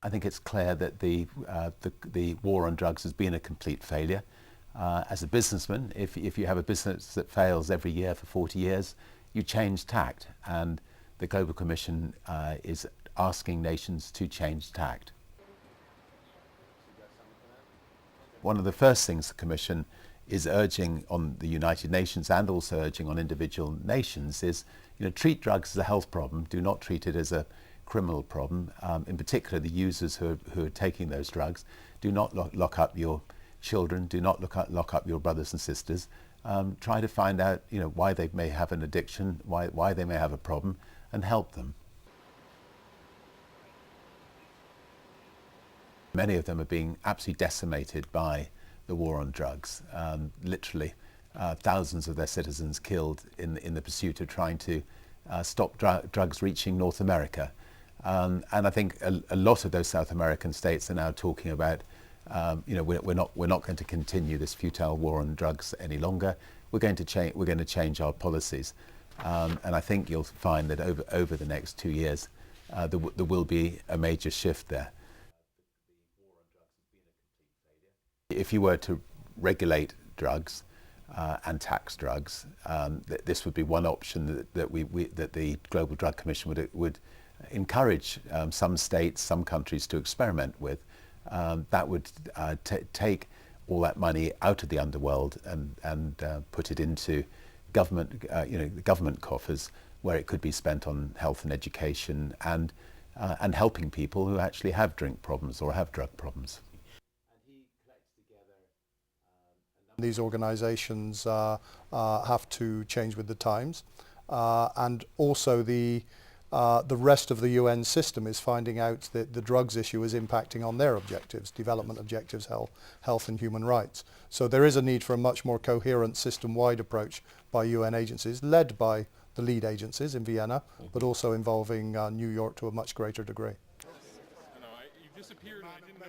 I think it's clear that the war on drugs has been a complete failure. As a businessman, if you have a business that fails every year for 40 years, you change tact, and the Global Commission is asking nations to change tact. One of the first things the Commission is urging on the United Nations, and also urging on individual nations, is, treat drugs as a health problem. Do not treat it as a criminal problem. In particular, the users who are taking those drugs. Do not lock up your children. Do not lock up your brothers and sisters. Try to find out, why they may have an addiction, why they may have a problem, and help them. Many of them are being absolutely decimated by the war on drugs. Literally, thousands of their citizens killed in the pursuit of trying to stop drugs reaching North America. And I think a lot of those South American states are now talking about, we're not going to continue this futile war on drugs any longer. We're going to change our policies. And I think you'll find that over the next 2 years, there will be a major shift there. If you were to regulate drugs and tax drugs, this would be one option that the Global Drug Commission would encourage some states, some countries to experiment with. That would take all that money out of the underworld and put it into government coffers, where it could be spent on health and education and helping people who actually have drink problems or have drug problems. These organisations have to change with the times, and also the rest of the UN system is finding out that the drugs issue is impacting on their objectives, development objectives, health and human rights. So there is a need for a much more coherent system-wide approach by UN agencies, led by the lead agencies in Vienna, but also involving New York to a much greater degree. You disappeared and I didn't know.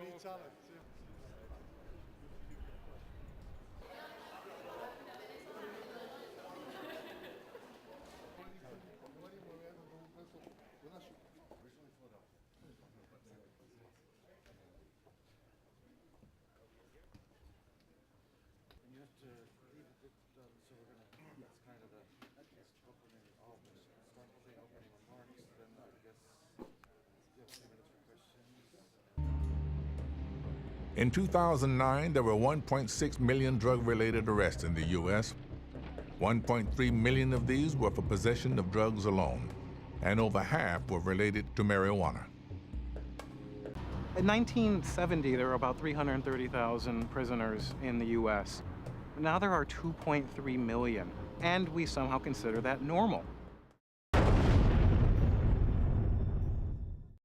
In 2009, there were 1.6 million drug-related arrests in the U.S. 1.3 million of these were for possession of drugs alone, and over half were related to marijuana. In 1970, there were about 330,000 prisoners in the U.S. Now there are 2.3 million, and we somehow consider that normal.